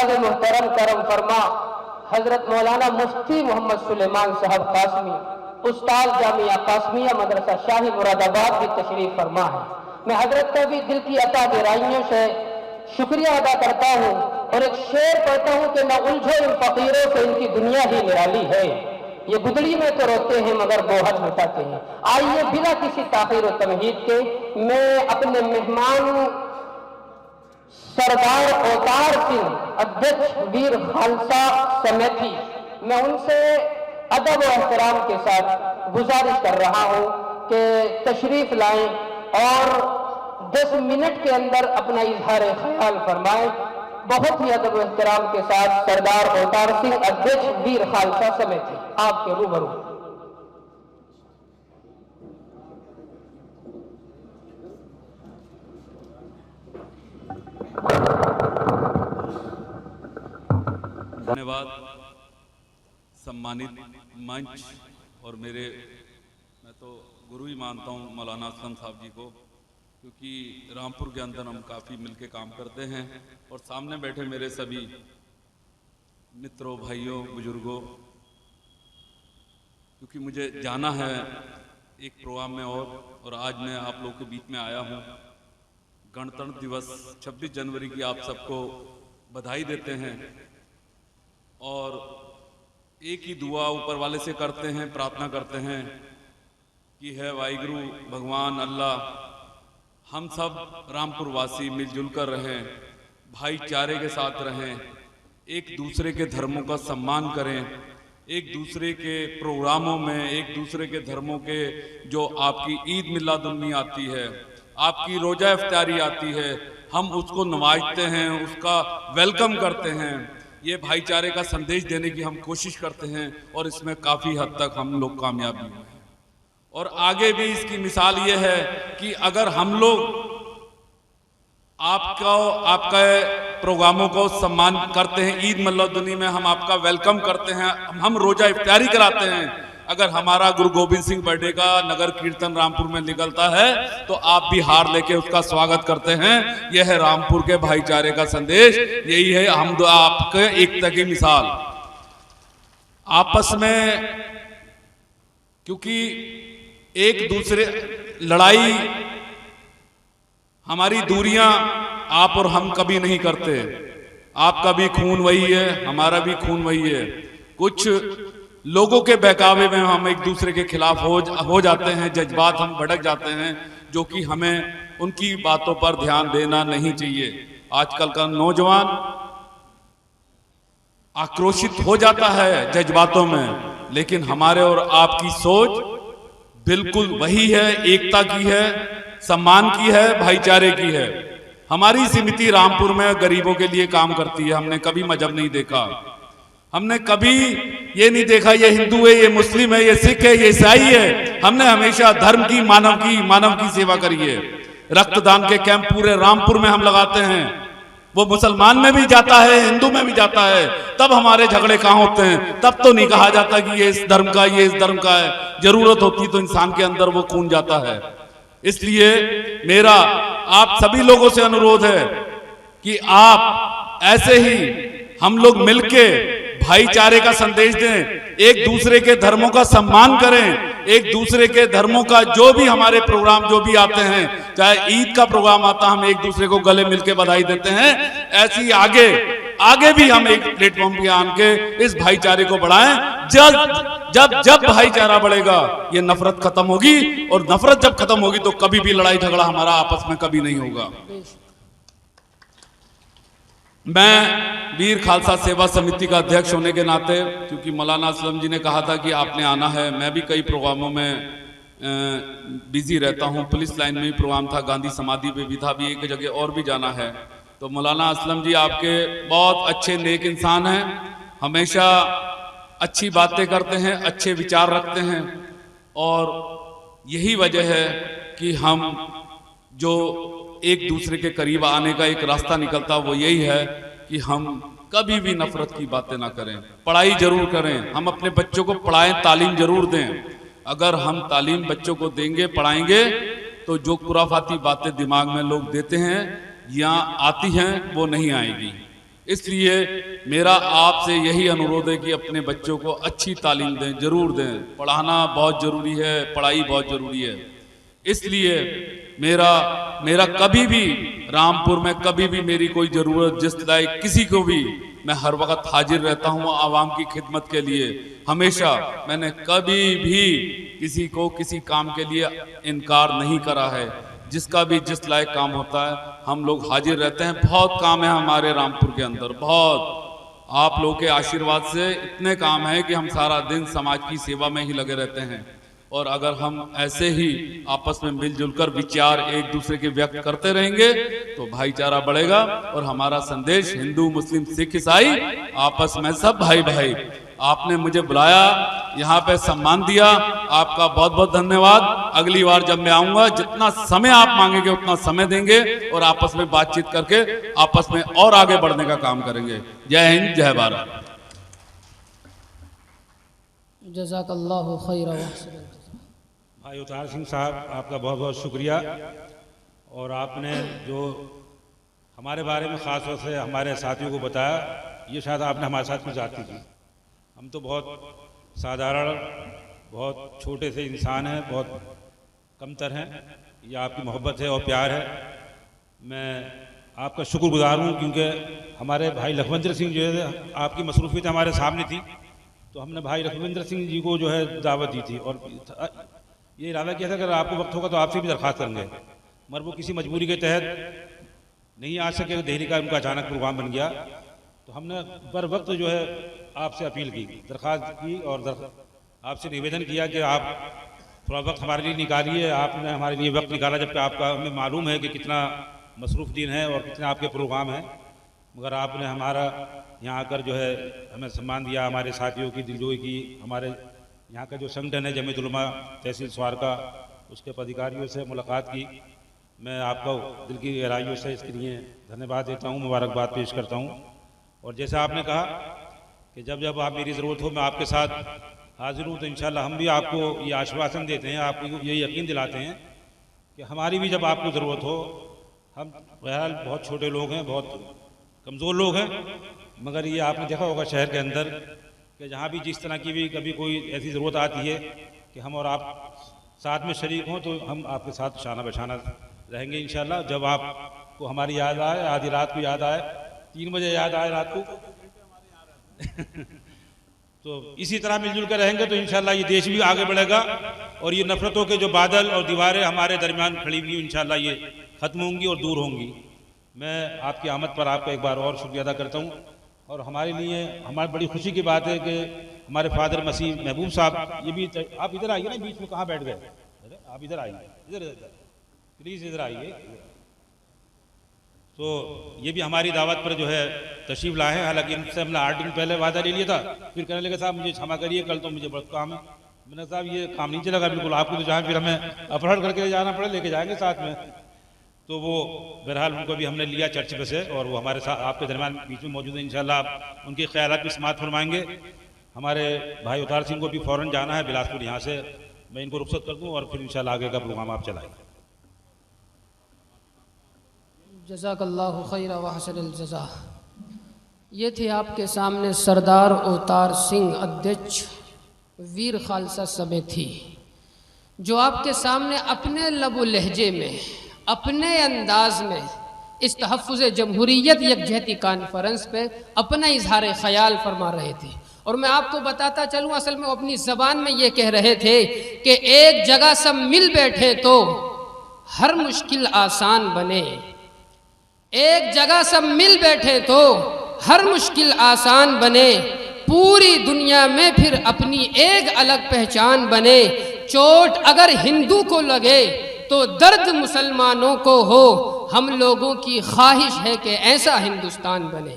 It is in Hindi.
उस्ताद मुहतरम करम फरमा हजरत मौलाना मुफ्ती मोहम्मद सुलेमान साहब कासमी, उस्ताद जामिया कासमिया मदरसा शाही मुरादाबाद भी तशरीफ फरमा है। मैं हजरत का भी दिल की अता गहराइयों से शुक्रिया अदा करता हूँ और एक शेर पढ़ता हूँ कि न उलझो इन फकीरों से, इनकी दुनिया ही निराली है। ये गुदड़ी में तो रोते हैं मगर बोहर मिटाते हैं। आइए बिना किसी ताखीर और तमहीद के मैं अपने मेहमान सरदार अवतार सिंह, अध्यक्ष वीर खालसा समिति, मैं उनसे अदब और एहतराम के साथ गुजारिश कर रहा हूं कि तशरीफ लाएं और 10 मिनट के अंदर अपना इजहार ख्याल फरमाएं। बहुत ही अदब और एहतराम के साथ सरदार अवतार सिंह, अध्यक्ष वीर खालसा समिति, आपके रूबरू। धन्यवाद सम्मानित मंच और मेरे, मैं तो गुरु ही मानता हूँ मौलाना असलम साहब जी को, क्योंकि रामपुर के अंदर हम काफ़ी मिलके काम करते हैं। और सामने बैठे मेरे सभी मित्रों, भाइयों, बुजुर्गों, क्योंकि मुझे जाना है एक प्रोग्राम में और आज मैं आप लोगों के बीच में आया हूँ। गणतंत्र दिवस 26 जनवरी की आप सबको बधाई देते हैं और एक ही दुआ ऊपर वाले से करते हैं, प्रार्थना करते हैं कि है वाहिगुरु भगवान अल्लाह हम सब रामपुर वासी मिलजुल कर रहें, भाईचारे के साथ रहें, एक दूसरे के धर्मों का सम्मान करें, एक दूसरे के प्रोग्रामों में एक दूसरे के धर्मों के, जो आपकी ईद मिलादुन्नबी आती है, आपकी रोजा इफ्तारी आती है, हम उसको नवाजते हैं, उसका वेलकम करते हैं। ये भाईचारे का संदेश देने की हम कोशिश करते हैं और इसमें काफ़ी हद तक हम लोग कामयाब भी हुए हैं। और आगे भी इसकी मिसाल ये है कि अगर हम लोग आपका प्रोग्रामों को सम्मान करते हैं, ईद मिलादुन्नबी में हम आपका वेलकम करते हैं, हम रोजा इफ्तारी कराते हैं, अगर हमारा गुरु गोविंद सिंह बर्थडे का नगर कीर्तन रामपुर में निकलता है तो आप भी हार लेके उसका स्वागत करते हैं। यह है रामपुर के भाईचारे का संदेश, यही है हम दो आपके एकता की मिसाल। आपस में, क्योंकि एक दूसरे लड़ाई, हमारी दूरियां आप और हम कभी नहीं करते, आपका भी खून वही है, हमारा भी खून वही है। कुछ लोगों के बहकावे में हम एक दूसरे के खिलाफ हो जाते हैं, जज्बात हम भड़क जाते हैं, जो कि हमें उनकी बातों पर ध्यान देना नहीं चाहिए। आजकल का नौजवान आक्रोशित हो जाता है जज्बातों में, लेकिन हमारे और आपकी सोच बिल्कुल वही है, एकता की है, सम्मान की है, भाईचारे की है। हमारी समिति रामपुर में गरीबों के लिए काम करती है। हमने कभी मजहब नहीं देखा, हमने कभी ये नहीं देखा ये हिंदू है, ये मुस्लिम है, ये सिख है, ये ईसाई है। हमने हमेशा धर्म की, मानव की सेवा करी है। रक्तदान के कैंप पूरे रामपुर में हम लगाते हैं, वो मुसलमान में भी जाता है, हिंदू में भी जाता है। तब हमारे झगड़े कहाँ होते हैं? तब तो नहीं कहा जाता कि ये इस धर्म का, ये इस धर्म का है। जरूरत होती तो इंसान के अंदर वो खून जाता है। इसलिए मेरा आप सभी लोगों से अनुरोध है कि आप ऐसे ही हम लोग मिलके भाईचारे का संदेश दें, एक दूसरे के धर्मों का सम्मान करें, एक दूसरे के धर्मों का जो भी हमारे प्रोग्राम जो भी आते हैं, चाहे ईद का प्रोग्राम आता हम एक दूसरे को गले मिलके बधाई देते हैं। ऐसी आगे भी हम एक प्लेटफॉर्म पे आन के इस भाईचारे को बढ़ाएं। जब भाईचारा बढ़ेगा ये नफरत खत्म होगी, और नफरत जब खत्म होगी तो कभी भी लड़ाई झगड़ा हमारा आपस में कभी नहीं होगा। मैं वीर खालसा सेवा समिति का अध्यक्ष होने के नाते, क्योंकि मौलाना असलम जी ने कहा था कि आपने आना है, मैं भी कई प्रोग्रामों में बिजी रहता हूं। पुलिस लाइन में भी प्रोग्राम था, गांधी समाधि पे भी था, भी एक जगह और भी जाना है। तो मौलाना असलम जी आपके बहुत अच्छे नेक इंसान हैं, हमेशा अच्छी बातें करते हैं, अच्छे विचार रखते हैं, और यही वजह है कि हम जो एक दूसरे के करीब आने का एक रास्ता निकलता वो यही है कि हम कभी भी नफरत की बातें ना करें, पढ़ाई जरूर करें, हम अपने बच्चों को पढ़ाएं, तालीम जरूर दें। अगर हम तालीम बच्चों को देंगे, पढ़ाएंगे, तो जो खुराफाती बातें दिमाग में लोग देते हैं या आती हैं वो नहीं आएगी। इसलिए मेरा आपसे यही अनुरोध है कि अपने बच्चों को अच्छी तालीम दें, जरूर दें। पढ़ाना बहुत जरूरी है, पढ़ाई बहुत जरूरी है। इसलिए मेरा कभी भी रामपुर में कभी भी मेरी कोई जरूरत जिस लायक किसी को भी मैं हर वक्त हाजिर रहता हूँ आवाम की खिदमत के लिए। हमेशा मैंने कभी भी किसी को किसी काम के लिए इनकार नहीं करा है। जिसका भी जिस लायक काम होता है हम लोग हाजिर रहते हैं। बहुत काम है हमारे रामपुर के अंदर, बहुत। आप लोगों के आशीर्वाद से इतने काम है कि हम सारा दिन समाज की सेवा में ही लगे रहते हैं। और अगर हम ऐसे ही आपस में मिलजुल कर विचार एक दूसरे के व्यक्त करते रहेंगे तो भाईचारा बढ़ेगा और हमारा संदेश हिंदू मुस्लिम सिख ईसाई आपस में सब भाई भाई। आपने मुझे बुलाया, यहाँ पे सम्मान दिया, आपका बहुत बहुत धन्यवाद। अगली बार जब मैं आऊंगा जितना समय आप मांगेंगे उतना समय देंगे और आपस में बातचीत करके आपस में और आगे बढ़ने का काम करेंगे। जय हिंद, जय भारत। जज़ाकल्लाहु खैरा। भाई अवतार सिंह साहब, आपका बहुत बहुत शुक्रिया। और आपने जो हमारे बारे में ख़ास तौर से हमारे साथियों को बताया, ये शायद आपने हमारे साथ कुछ ज़्यादती की। हम तो बहुत साधारण, बहुत छोटे से इंसान हैं, बहुत कमतर हैं। ये आपकी मोहब्बत है और प्यार है। मैं आपका शुक्रगुजार हूँ क्योंकि हमारे भाई लखविंदर सिंह जो है, आपकी मसरूफियत हमारे सामने थी तो हमने भाई लखविंदर सिंह जी को जो है दावत दी थी और ये इरादा किया था अगर आपको वक्त होगा तो आपसे भी दरख्वास्त करेंगे, मगर वो किसी मजबूरी के तहत नहीं आ सके। दिल्ली का उनका अचानक प्रोग्राम बन गया तो हमने बर वक्त जो है आपसे अपील की, दरख्वास्त की और आपसे निवेदन किया कि आप थोड़ा वक्त हमारे लिए निकालिए। आपने हमारे लिए वक्त निकाला जबकि आपका हमें मालूम है कि कितना मसरूफ़ दिन है और कितने आपके प्रोग्राम हैं, मगर आपने हमारा यहाँ आकर जो है हमें सम्मान दिया, हमारे साथियों की दिलजोई की। हमारे यहाँ का जो संगठन है जमीयत उलमा तहसील स्वार का, उसके पदाधिकारियों से मुलाकात की। मैं आपको दिल की गहराइयों से इसके लिए धन्यवाद देता हूँ, मुबारकबाद पेश करता हूँ। और जैसे आपने कहा कि जब जब आप मेरी ज़रूरत हो मैं आपके साथ हाजिर हूँ, तो इंशाल्लाह हम भी आपको ये आश्वासन देते हैं, आपको ये यकीन दिलाते हैं कि हमारी भी जब आपको ज़रूरत हो, हम बहरहाल बहुत छोटे लोग हैं, बहुत कमज़ोर लोग हैं, मगर ये आपने देखा होगा शहर के अंदर कि जहाँ भी जिस तरह की भी कभी कोई ऐसी ज़रूरत आती है कि हम और आप साथ में शरीक हों तो हम आपके साथ शाना बशाना रहेंगे इंशाल्लाह। जब आपको हमारी याद आए, आधी रात को याद आए, 3 बजे याद आए रात को तो इसी तरह मिलजुल कर रहेंगे तो इंशाल्लाह ये देश भी आगे बढ़ेगा और ये नफ़रतों के जो बादल और दीवारें हमारे दरमियान खड़ी हुई इंशाल्लाह ये ख़त्म होंगी और दूर होंगी। मैं आपकी आमद पर आपका एक बार और शुक्रिया अदा करता हूँ। और हमारे लिए हमारी बड़ी खुशी की बात है कि हमारे फादर मसीह महबूब साहब, ये भी आप इधर आइए ना, बीच में कहाँ बैठ गए, आप इधर आइए, इधर प्लीज़ इधर आइए। तो ये भी हमारी दावत पर जो है तशरीफ़ लाए हैं। हालांकि इनसे हमने 8 दिन पहले वादा ले लिया था, फिर कहने लगे साहब मुझे क्षमा करिए, कल तो मुझे बहुत काम है। मैंने साहब ये काम नहीं चलेगा बिल्कुल, आपको तो जहाँ फिर हमें अपहरण करके जाना पड़े लेके जाएंगे साथ में। तो वो बहरहाल उनको भी हमने लिया चर्च पे से और वो हमारे साथ आपके दरमियान बीच में मौजूद है। इंशाल्लाह आप उनके ख्यालात भी समाअत फरमाएंगे। हमारे भाई अवतार सिंह को भी फ़ौरन जाना है बिलासपुर, यहाँ से मैं इनको रुख्सत कर दूँ और फिर इंशाल्लाह आगे का प्रोग्राम आप चलाएंगे। जज़ाकल्लाहु खैरा व हसनल जज़ा। ये थे आपके सामने सरदार अवतार सिंह अध्यक्ष वीर खालसा समेती, जो आपके सामने अपने लबो लहजे में, अपने अंदाज में इस तहफ़्फ़ुज़ जमहूरियत यकजहती कॉन्फ्रेंस पे अपना इजहार ख़याल फरमा रहे थे। और मैं आपको बताता चलूँ, असल में वो अपनी ज़बान में ये कह रहे थे कि एक जगह सब मिल बैठे तो हर मुश्किल आसान बने, एक जगह सब मिल बैठे तो हर मुश्किल आसान बने, पूरी दुनिया में फिर अपनी एक अलग पहचान बने। चोट अगर हिंदू को लगे तो दर्द मुसलमानों को हो, हम लोगों की ख्वाहिश है कि ऐसा हिंदुस्तान बने।